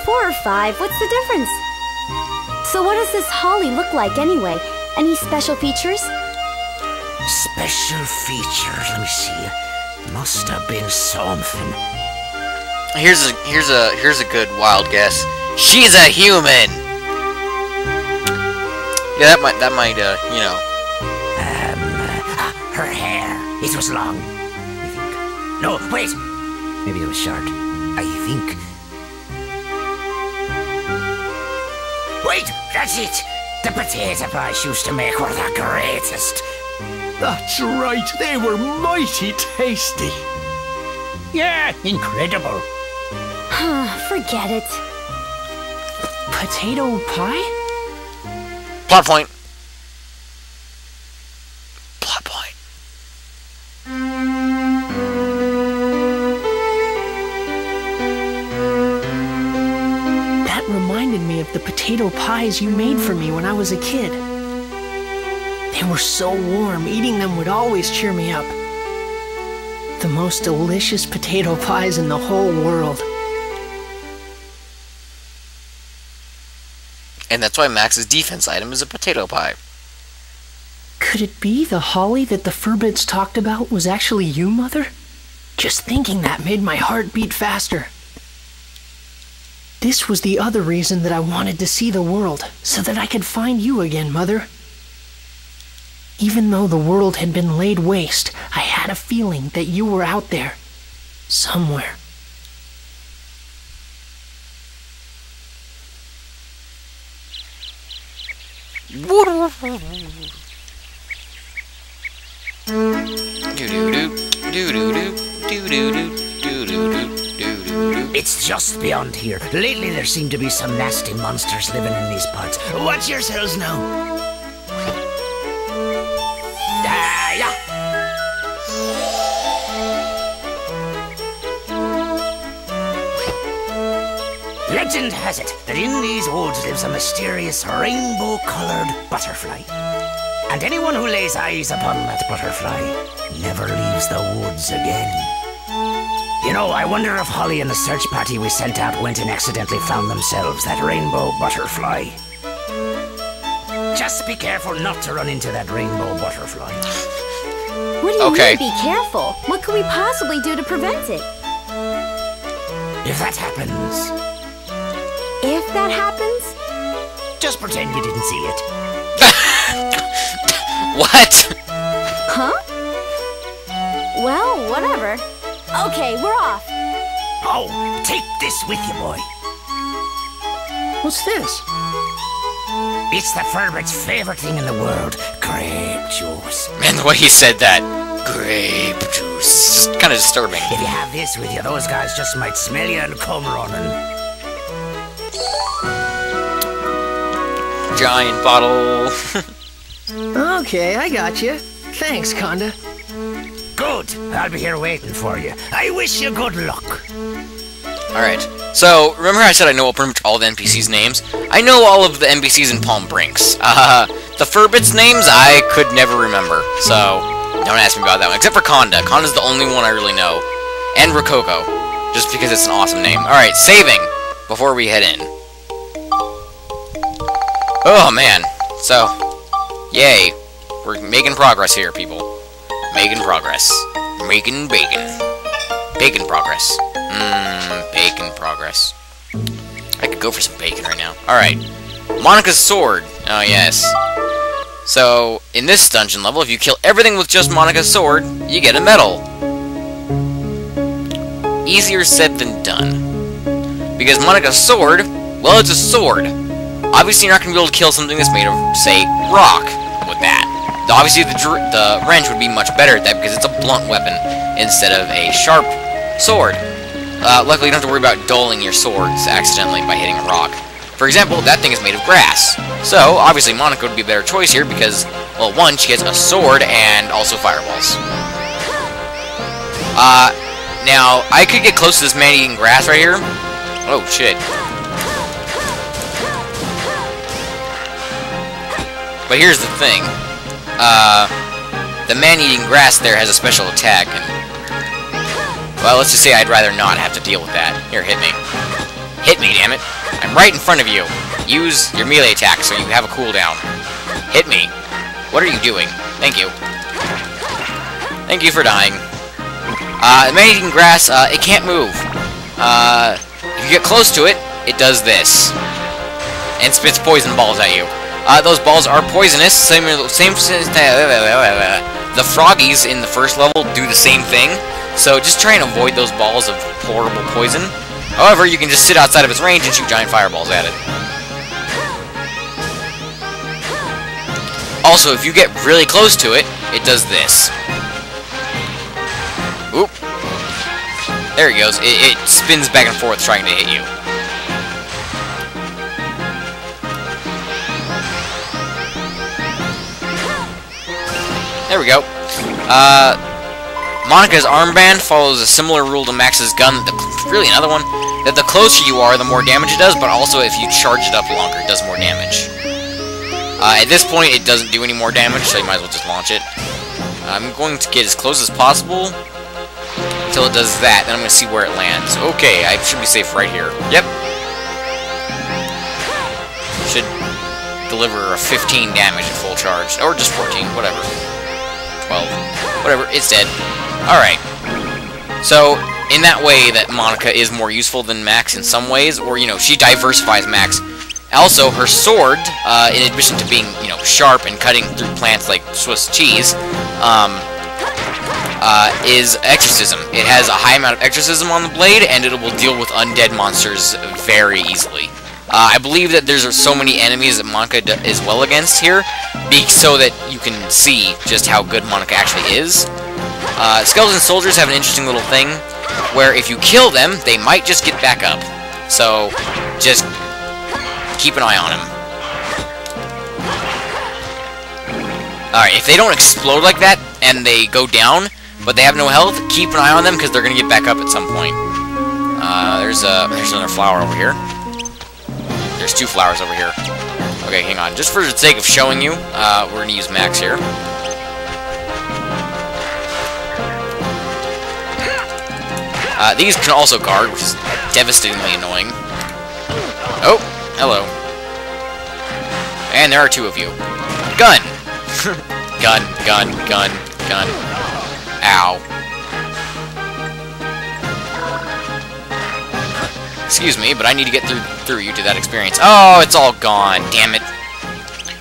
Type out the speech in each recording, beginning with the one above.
4 or 5, what's the difference? So what does this Holly look like anyway? Any special features? Special features, let me see. Must have been something. Here's a good wild guess. She's a human. Yeah, that might you know. Her hair. It was long, I think. No, wait. Maybe it was short. I think. Wait, that's it. The potato pies used to make were the greatest. That's right, they were mighty tasty. Yeah, incredible. Forget it. Potato pie? Plot point. Plot point. That reminded me of the potato pies you made for me when I was a kid. They were so warm, eating them would always cheer me up. The most delicious potato pies in the whole world. And that's why Max's defense item is a potato pie. Could it be the Holly that the Furbits talked about was actually you, Mother? Just thinking that made my heart beat faster. This was the other reason that I wanted to see the world, so that I could find you again, Mother. Even though the world had been laid waste, I had a feeling that you were out there, somewhere. It's just beyond here. Lately there seem to be some nasty monsters living in these parts. Watch yourselves now. Yeah. Legend has it that in these woods lives a mysterious rainbow-colored butterfly. And anyone who lays eyes upon that butterfly never leaves the woods again. You know, I wonder if Holly and the search party we sent out went and accidentally found themselves that rainbow butterfly. Just be careful not to run into that rainbow butterfly. What do you mean, be careful? What could we possibly do to prevent it? If that happens... If that happens? Just pretend you didn't see it. What? Huh? Well, whatever. Okay, we're off. Oh, take this with you, boy. What's this? It's the Furbits' favorite thing in the world, grape juice. Man, the way he said that. Grape juice. Just kind of disturbing. If you have this with you, those guys just might smell you and come running. Giant bottle. Okay, I got you. Thanks, Conda. Good. I'll be here waiting for you. I wish you good luck. Alright. So, remember how I said I know pretty much all the NPCs' names? I know all of the NPCs in Palm Brinks. The Furbits' names I could never remember. So, don't ask me about that one. Except for Conda. Conda's the only one I really know. And Rococo. Just because it's an awesome name. Alright, saving. Before we head in. Oh, man. So, yay. We're making progress here, people. Making progress. Making bacon. Bacon progress. Bacon progress. I could go for some bacon right now. Alright. Monica's sword. Oh, yes. So, in this dungeon level, if you kill everything with just Monica's sword, you get a medal. Easier said than done. Because Monica's sword, well, it's a sword. Obviously, you're not going to be able to kill something that's made of, say, rock with that. Obviously, the wrench would be much better at that because it's a blunt weapon instead of a sharp sword. Luckily, you don't have to worry about dulling your swords accidentally by hitting a rock. For example, that thing is made of grass. So, obviously, Monica would be a better choice here because, well, one, she gets a sword and also fireballs. Now, I could get close to this man eating grass right here. Oh, shit. But here's the thing. The man eating grass there has a special attack, and... Well, let's just say I'd rather not have to deal with that. Here, hit me. Hit me! damn it. I'm right in front of you. Use your melee attack so you have a cooldown. Hit me. What are you doing? Thank you. Thank you for dying. The man-eating grass, it can't move. If you get close to it, it does this. And spits poison balls at you. Those balls are poisonous. Same. The froggies in the first level do the same thing. So just try and avoid those balls of horrible poison. However, you can just sit outside of its range and shoot giant fireballs at it. Also, if you get really close to it, it does this. Oop. There it goes. It spins back and forth trying to hit you. There we go. Monika's armband follows a similar rule to Max's gun. Really, another one. That the closer you are, the more damage it does, but also if you charge it up longer, it does more damage. At this point, it doesn't do any more damage, so you might as well just launch it. I'm going to get as close as possible until it does that, then I'm going to see where it lands. Okay, I should be safe right here. Yep. Should deliver a 15 damage at full charge, or just 14, whatever. 12, whatever, it's dead. Alright. So, in that way that Monika is more useful than Max in some ways, or, you know, she diversifies Max. Also, her sword, in addition to being, you know, sharp and cutting through plants like Swiss cheese, is exorcism. It has a high amount of exorcism on the blade, and it will deal with undead monsters very easily. I believe that there's so many enemies that Monika is well against here, so that you can see just how good Monika actually is. Skeleton soldiers have an interesting little thing, where if you kill them, they might just get back up. So, just keep an eye on them. Alright, if they don't explode like that, and they go down, but they have no health, keep an eye on them, because they're going to get back up at some point. There's another flower over here. There's two flowers over here. Okay, hang on. Just for the sake of showing you, we're going to use Max here. These can also guard, which is devastatingly annoying. Oh, hello. And there are two of you. Gun! Gun, gun, gun, gun. Ow. Excuse me, but I need to get through you to that experience. Oh, it's all gone. Damn it.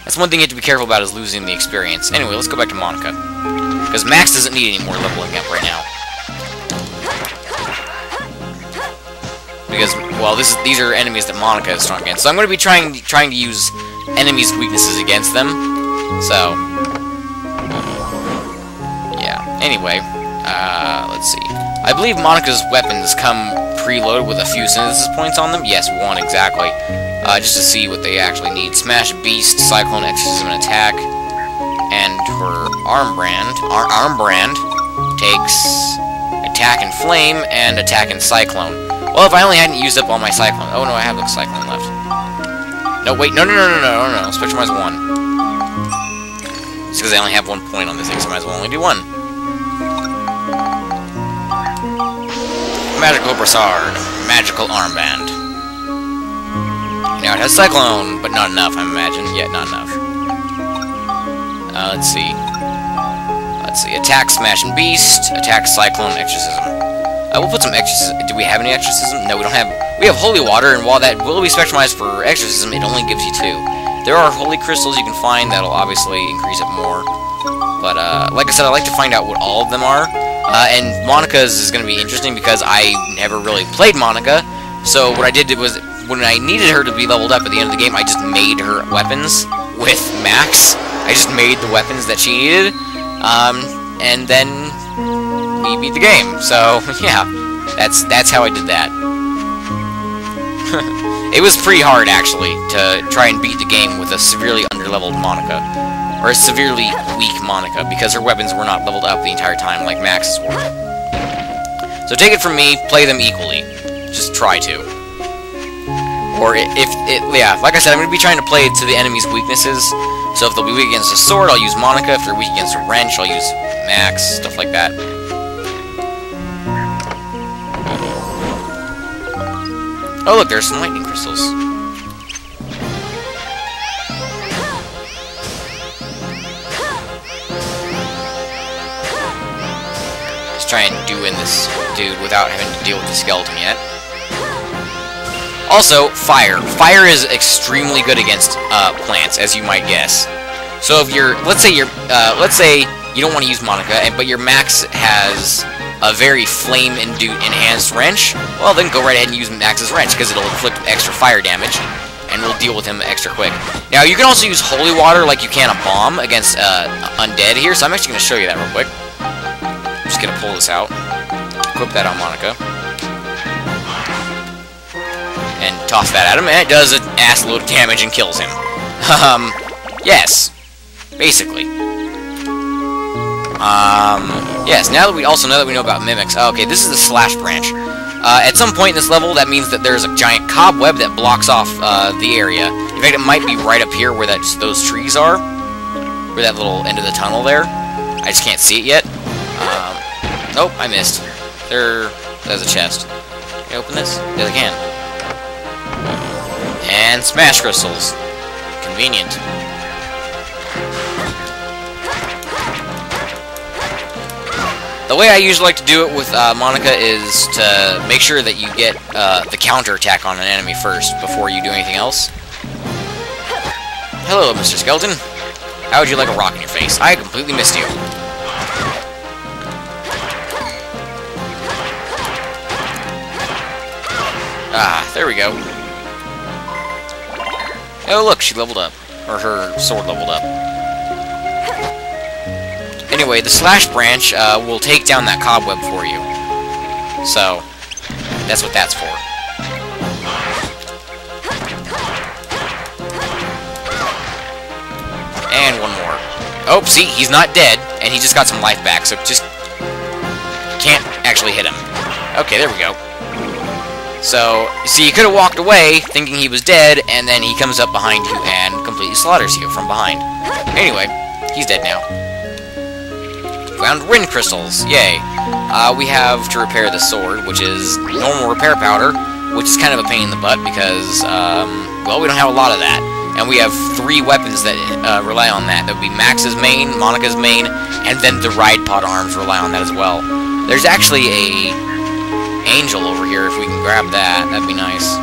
That's one thing you have to be careful about, is losing the experience. Anyway, let's go back to Monika. Because Max doesn't need any more leveling up right now. Because, well, these are enemies that Monika is strong against. So I'm going to be trying to use enemies' weaknesses against them. So, yeah. Anyway, let's see. I believe Monika's weapons come preloaded with a few synthesis points on them. Yes, one exactly. Just to see what they actually need. Smash Beast, Cyclone, Exorcism, and Attack. And her armbrand takes Attack and Flame and Attack and Cyclone. Well, if I only hadn't used up all my Cyclone... Oh, no, I have the Cyclone left. No, wait, no. Spectrumize 1. It's because I only have 1 point on this thing, so I might as well only do 1. Magical Brassard. Magical Armband. Now it has Cyclone, but not enough, I imagine. Yeah, not enough. Let's see. Attack, Smash, and Beast. Attack, Cyclone, Exorcism. We'll put some exorcism. Do we have any exorcism? No, we don't have. We have holy water, and while that will be spectrumized for exorcism, it only gives you 2. There are holy crystals you can find that'll obviously increase it more. But like I said, I like to find out what all of them are. And Monika's is going to be interesting because I never really played Monika. So what I did was, when I needed her to be leveled up at the end of the game, I just made her weapons with Max. I just made the weapons that she needed, and then we beat the game. So yeah, that's how I did that. It was pretty hard actually to try and beat the game with a severely underleveled Monika, or a severely weak Monika, because her weapons were not leveled up the entire time like Max's were. So take it from me, play them equally. Just try to. Or yeah, like I said, I'm going to be trying to play it to the enemy's weaknesses. So if they'll be weak against a sword, I'll use Monika. If they're weak against a wrench, I'll use Max, stuff like that. Oh, look, there's some lightning crystals. Let's try and doing this dude without having to deal with the skeleton yet. Also, fire. Fire is extremely good against plants, as you might guess. So if you're, let's say you don't want to use Monica, but your Max has a very flame-enhanced wrench, well then go right ahead and use Max's wrench, because it'll inflict extra fire damage, and we'll deal with him extra quick. Now, you can also use holy water like you can a bomb against undead here, so I'm actually going to show you that real quick. I'm just going to pull this out, equip that on Monica, and toss that at him, and it does an ass load of damage and kills him. Yes. Basically. Yes, now that we know about mimics. Okay, this is the slash branch. At some point in this level, that means that there's a giant cobweb that blocks off the area. In fact, it might be right up here where those trees are. Where that little end of the tunnel there. I just can't see it yet. Nope, I missed. There's a chest. Can I open this? Yes, I can. And smash crystals. Convenient. The way I usually like to do it with Monica is to make sure that you get the counterattack on an enemy first before you do anything else. Hello, Mr. Skeleton. How would you like a rock in your face? I completely missed you. Ah, there we go. Oh, look, she leveled up. Or her sword leveled up. Anyway, the slash branch will take down that cobweb for you. So, that's what that's for. And one more. Oh, see, he's not dead, and he just got some life back, so just can't actually hit him. Okay, there we go. So, see, you could have walked away thinking he was dead, and then he comes up behind you and completely slaughters you from behind. Anyway, he's dead now. Found wind crystals, yay. We have to repair the sword, which is normal repair powder, which is kind of a pain in the butt because, well, we don't have a lot of that. And we have 3 weapons that rely on that. That would be Max's main, Monica's main, and then the Ride Pod arms rely on that as well. There's actually a angel over here, if we can grab that, that'd be nice.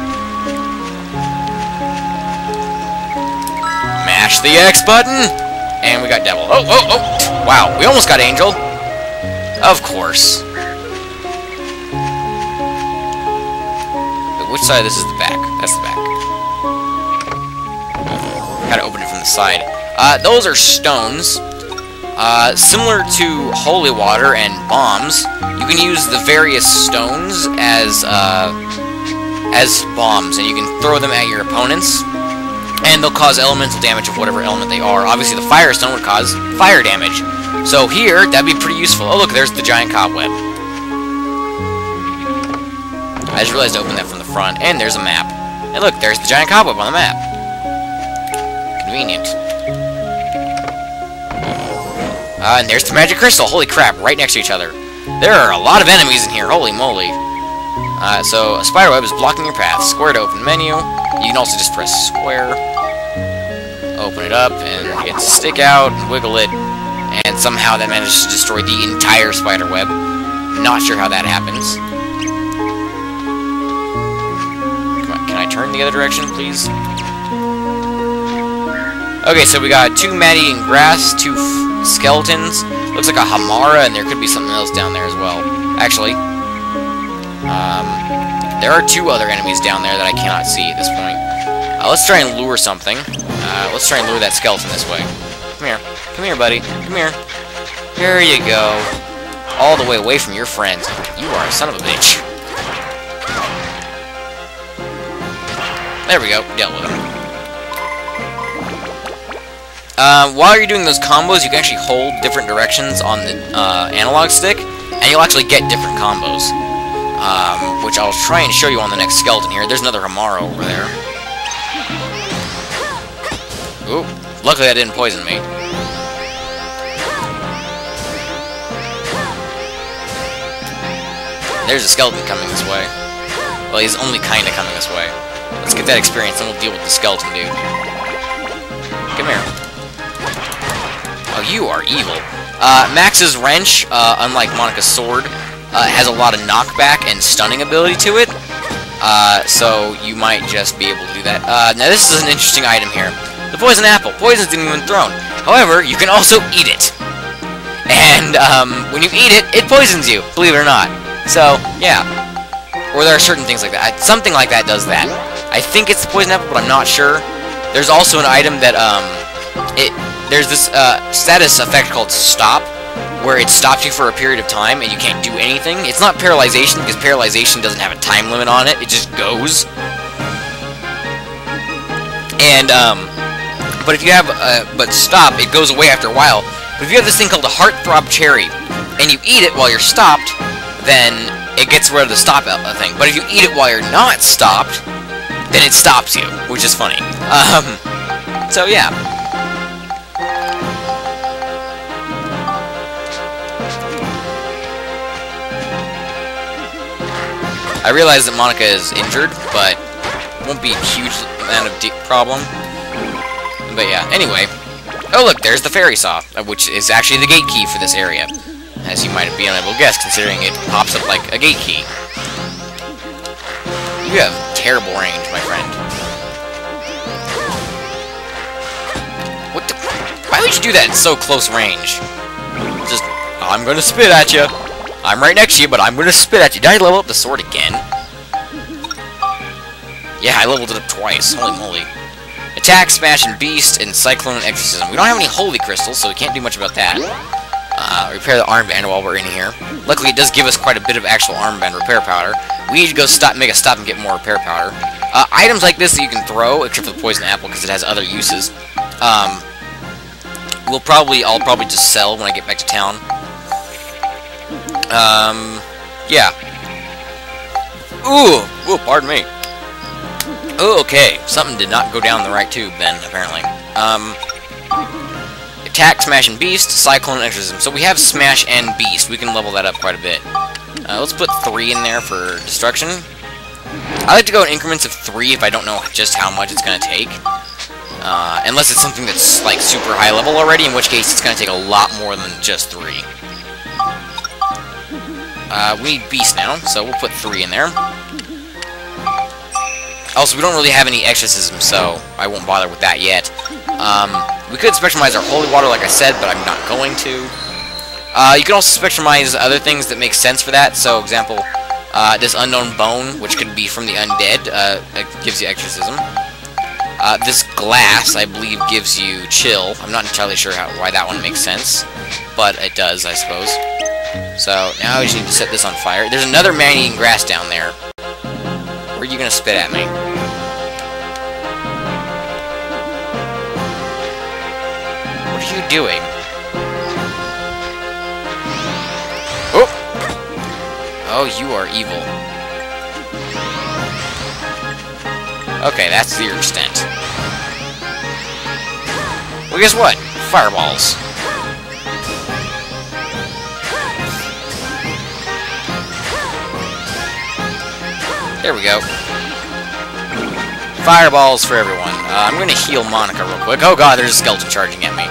Mash the X button! And we got devil. Oh, oh, oh! Wow, we almost got angel. Of course. But which side? This is the back. That's the back. Gotta open it from the side. Those are stones. Similar to holy water and bombs, you can use the various stones as bombs, and you can throw them at your opponents, and they'll cause elemental damage of whatever element they are. Obviously, the fire stone would cause fire damage. So here, that'd be pretty useful. Oh, look, there's the giant cobweb. I just realized I opened that from the front, and there's a map. And look, there's the giant cobweb on the map. Convenient. And there's the magic crystal. Holy crap, right next to each other. There are a lot of enemies in here. Holy moly. So, a spider web is blocking your path. Square to open menu. You can also just press square. Open it up, and get to stick out, and wiggle it. And somehow that manages to destroy the entire spider web. Not sure how that happens. Come on, can I turn the other direction, please? Okay, so we got 2 man-eating grass, 2 skeletons. Looks like a Hamara, and there could be something else down there as well. Actually, there are 2 other enemies down there that I cannot see at this point. Let's try and lure something. Let's try and lure that skeleton this way. Come here. Come here, buddy. Come here. There you go. All the way away from your friends. You are a son of a bitch. There we go. Dealt with him. While you're doing those combos, you can actually hold different directions on the analog stick, and you'll actually get different combos. Which I'll try and show you on the next skeleton here. There's another Hamara over there. Ooh, luckily that didn't poison me. There's a skeleton coming this way. Well, he's only kinda coming this way. Let's get that experience, and we'll deal with the skeleton dude. Come here. Oh, you are evil. Max's wrench, unlike Monika's sword, has a lot of knockback and stunning ability to it. So you might just be able to do that. Now this is an interesting item here. The poison apple. Poison's not even thrown. However, you can also eat it. And, when you eat it, it poisons you, believe it or not. So, yeah. Or there are certain things like that. Something like that does that. I think it's the poison apple, but I'm not sure. There's also an item that, there's this, status effect called stop, where it stops you for a period of time, and you can't do anything. It's not paralyzation, because paralyzation doesn't have a time limit on it. It just goes. And, but if you have, but stop, it goes away after a while. But if you have this thing called a Heartthrob Cherry, and you eat it while you're stopped, then it gets rid of the stop thing. But if you eat it while you're not stopped, then it stops you, which is funny. So yeah. I realize that Monika is injured, but it won't be a huge amount of problem. But yeah, anyway. Oh look, there's the fairy saw, which is actually the gate key for this area. As you might be unable to guess, considering it pops up like a gate key. You have terrible range, my friend. What the... Why would you do that at so close range? Just, I'm gonna spit at you. I'm right next to you, but I'm gonna spit at you. Did I level up the sword again? Yeah, I leveled it up twice. Holy moly. Attack, Smash, and Beast, and Cyclone and Exorcism. We don't have any Holy Crystals, so we can't do much about that. Repair the armband while we're in here. Luckily, it does give us quite a bit of actual armband repair powder. We need to go make a stop and get more repair powder. Items like this that you can throw, except for the poison apple, because it has other uses. I'll probably just sell when I get back to town. Yeah. Ooh, pardon me. Oh, okay. Something did not go down the right tube then, apparently. Attack, Smash, and Beast, Cyclone, and Exorcism. So we have Smash and Beast. We can level that up quite a bit. Let's put 3 in there for Destruction. I like to go in increments of 3 if I don't know just how much it's going to take. Unless it's something that's, like, super high level already, in which case it's going to take a lot more than just 3. We need Beast now, so we'll put 3 in there. Also, we don't really have any exorcism, so I won't bother with that yet. We could spectralize our holy water, like I said, but I'm not going to. You can also spectralize other things that make sense for that. So, example, this unknown bone, which could be from the undead, it gives you exorcism. This glass, I believe, gives you chill. I'm not entirely sure why that one makes sense, but it does, I suppose. So, now we just need to set this on fire. There's another man-eating grass down there. Where are you gonna spit at me? What are you doing? Oh! Oh, you are evil. Okay, that's your extent. Well, guess what? Fireballs. There we go. Fireballs for everyone. I'm going to heal Monika real quick. Oh god, there's a skeleton charging at me.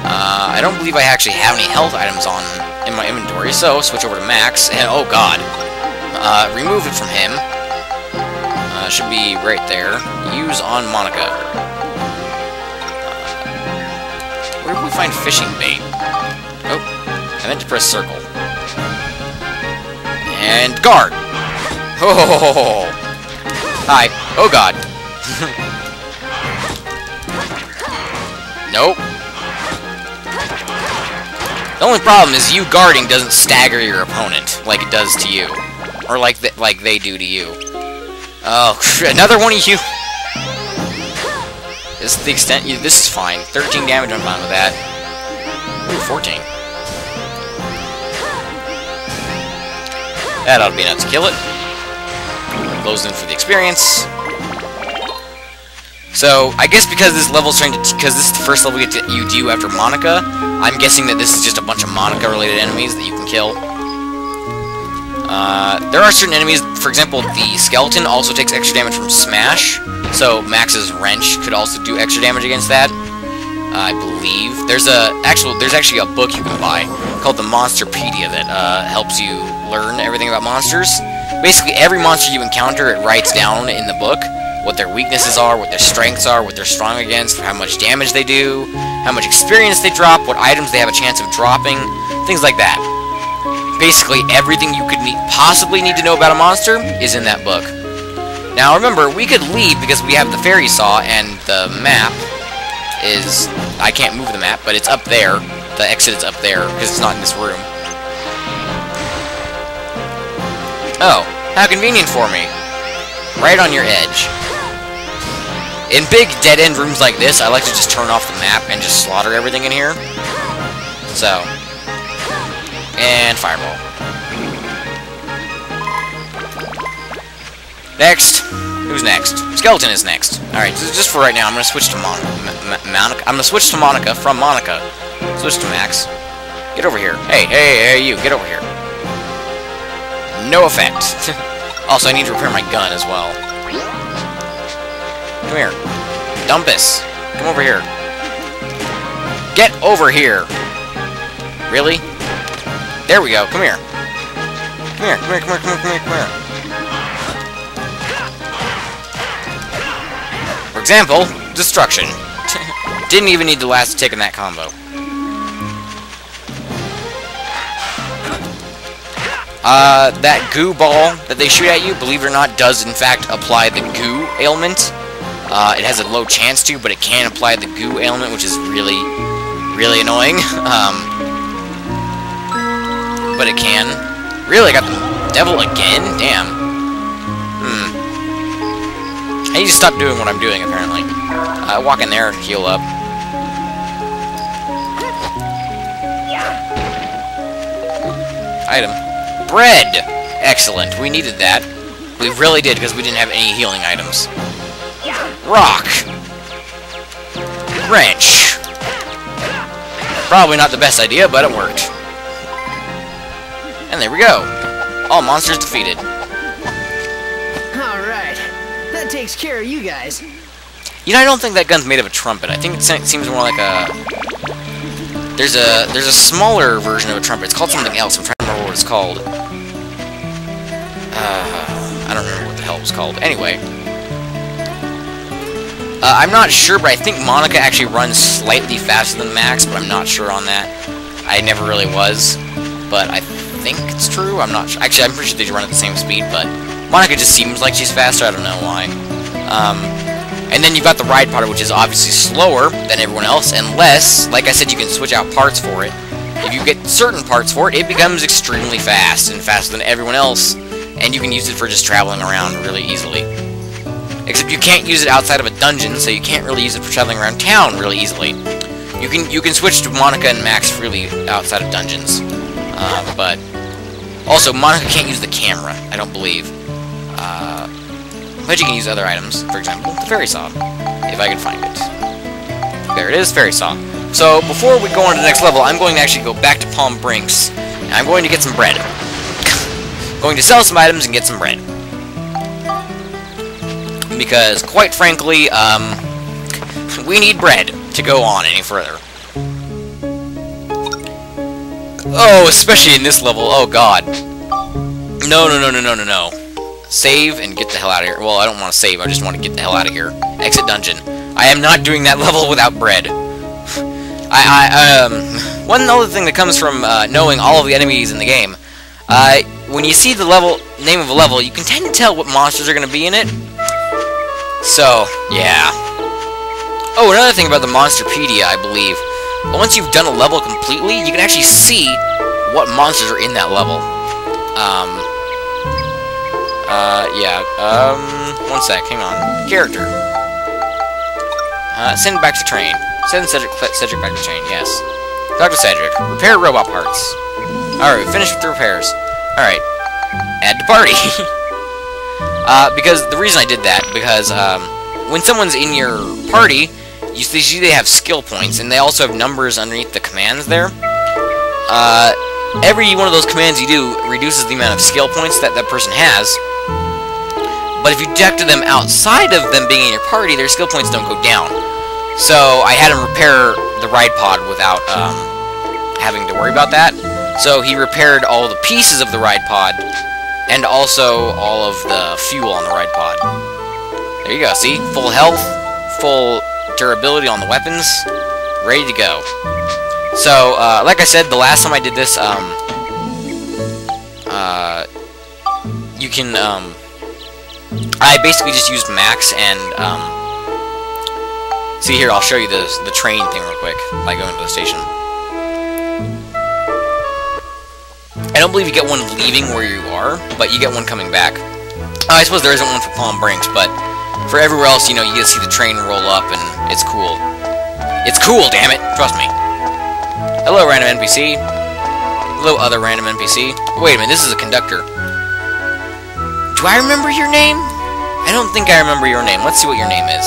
I don't believe I actually have any health items in my inventory, so switch over to Max, and oh god. Remove it from him. Should be right there. Use on Monika. Where do we find fishing bait? Oh, I meant to press circle. And guard! Oh! Hi. Oh god. Nope. The only problem is you guarding doesn't stagger your opponent like it does to you. Or like they do to you. Oh, another one of you! This is the extent this is fine. 13 damage, I'm fine with that. Ooh, 14. That ought to be enough to kill it. Close in for the experience. So, I guess because this level's because this is the first level you do after Monika, I'm guessing that this is just a bunch of Monika-related enemies that you can kill. There are certain enemies, for example, the skeleton also takes extra damage from smash, so Max's wrench could also do extra damage against that. I believe there's actually a book you can buy called the Monsterpedia that helps you learn everything about monsters. Basically, every monster you encounter, it writes down in the book what their weaknesses are, what their strengths are, what they're strong against, how much damage they do, how much experience they drop, what items they have a chance of dropping, things like that. Basically, everything you could possibly need to know about a monster is in that book. Now, remember, we could leave because we have the fairy saw, and the map is... I can't move the map, but it's up there. The exit is up there, because it's not in this room. Oh, how convenient for me. Right on your edge. In big dead-end rooms like this, I like to just turn off the map and just slaughter everything in here. So... and fireball. Next. Who's next? Skeleton is next. Alright, so just for right now, I'm gonna switch to Monica. I'm gonna switch to Monica from Monica. Switch to Max. Get over here. Hey, you, get over here. No effect. Also, I need to repair my gun as well. Come here. Dumpus. Come over here. Get over here. Really? There we go. Come here. Come here. Come here. For example, destruction. Didn't even need the last tick in that combo. That goo ball that they shoot at you, believe it or not, does in fact apply the goo ailment. It has a low chance to, but it can apply the goo ailment, which is really, really annoying. But it can. Really, I got the devil again? Damn. I need to stop doing what I'm doing, apparently. Walk in there and heal up. Item. Bread! Excellent. We needed that. We really did, because we didn't have any healing items. Rock! Wrench! Probably not the best idea, but it worked. And there we go. All monsters defeated. Alright. That takes care of you guys. You know, I don't think that gun's made of a trumpet. I think it seems more like a... There's a smaller version of a trumpet. It's called something else. I'm trying to remember what it's called. I don't remember what the hell it was called. Anyway. I'm not sure, but I think Monica actually runs slightly faster than Max, but I'm not sure on that. I never really was. But I think it's true. I'm not sure. Actually, I'm pretty sure they run at the same speed, but Monica just seems like she's faster. I don't know why. And then you've got the ride part, which is obviously slower than everyone else, unless, like I said, you can switch out parts for it. If you get certain parts for it, it becomes extremely fast, and faster than everyone else, and you can use it for just traveling around really easily. Except you can't use it outside of a dungeon, so you can't really use it for traveling around town really easily. You can switch to Monica and Max freely outside of dungeons. But also, Monica can't use the camera, I don't believe. But you can use other items, for example, the fairy saw, if I can find it. There it is, fairy saw. So, before we go on to the next level, I'm going to actually go back to Palm Brinks, and I'm going to get some bread. Going to sell some items and get some bread. Because, quite frankly, we need bread to go on any further. Oh, especially in this level, oh god. No. Save and get the hell out of here. Well, I don't want to save, I just want to get the hell out of here. Exit dungeon. I am not doing that level without bread. One other thing that comes from knowing all of the enemies in the game, when you see the name of a level, you can tend to tell what monsters are going to be in it. So, yeah. Oh, another thing about the Monsterpedia, I believe. Once you've done a level completely, you can actually see what monsters are in that level. One sec, hang on. Character. Send back to train. Send Cedric back to train, yes. Talk to Cedric. Repair robot parts. Alright, we finished with the repairs. Alright. Add to party. Because the reason I did that, because, when someone's in your party, they have skill points, and they also have numbers underneath the commands there. every one of those commands you do reduces the amount of skill points that that person has. But if you detected them outside of them being in your party, their skill points don't go down. So I had him repair the ride pod without having to worry about that. So he repaired all the pieces of the ride pod, and also all of the fuel on the ride pod. There you go, see? Full health, full durability on the weapons, ready to go. So, like I said, the last time I did this, you can, I basically just used max and, see here, I'll show you the train thing real quick by going to the station. I don't believe you get one leaving where you are, but you get one coming back. I suppose there isn't one for Palm Brinks, but for everywhere else, you know, you get to see the train roll up, and it's cool. It's cool, damn it! Trust me. Hello, random NPC. Hello, other random NPC. Wait a minute, this is a conductor. Do I remember your name? I don't think I remember your name. Let's see what your name is.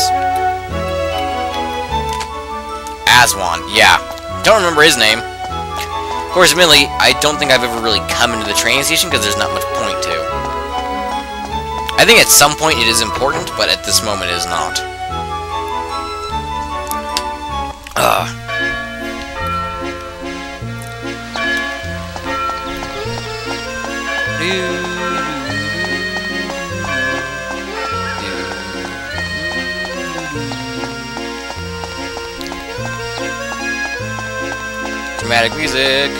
Aswan, yeah. Don't remember his name. Of course, admittedly, I don't think I've ever really come into the train station because there's not much point to. I think at some point it is important, but at this moment it is not. Dramatic music.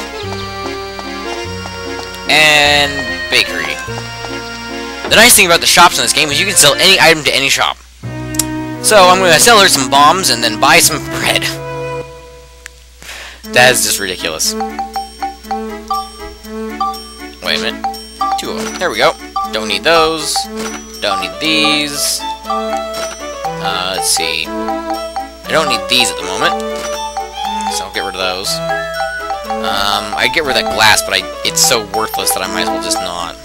And bakery. The nice thing about the shops in this game is you can sell any item to any shop. So I'm going to sell her some bombs and then buy some bread. That is just ridiculous. Wait a minute. 2 of them. There we go. Don't need those. Don't need these. Let's see. I don't need these at the moment. So I'll get rid of those. I get rid of that glass, but it's so worthless that I might as well just not.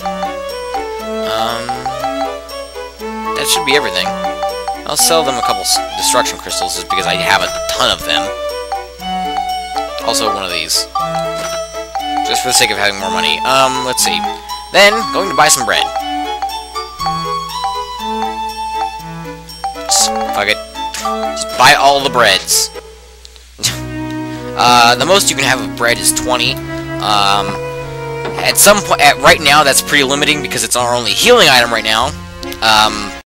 That should be everything. I'll sell them a couple destruction crystals just because I have a ton of them. Also one of these. Just for the sake of having more money. Let's see. Then, going to buy some bread. Fuck it. Just buy all the breads. The most you can have of bread is 20. At some point, right now, that's pretty limiting because it's our only healing item right now.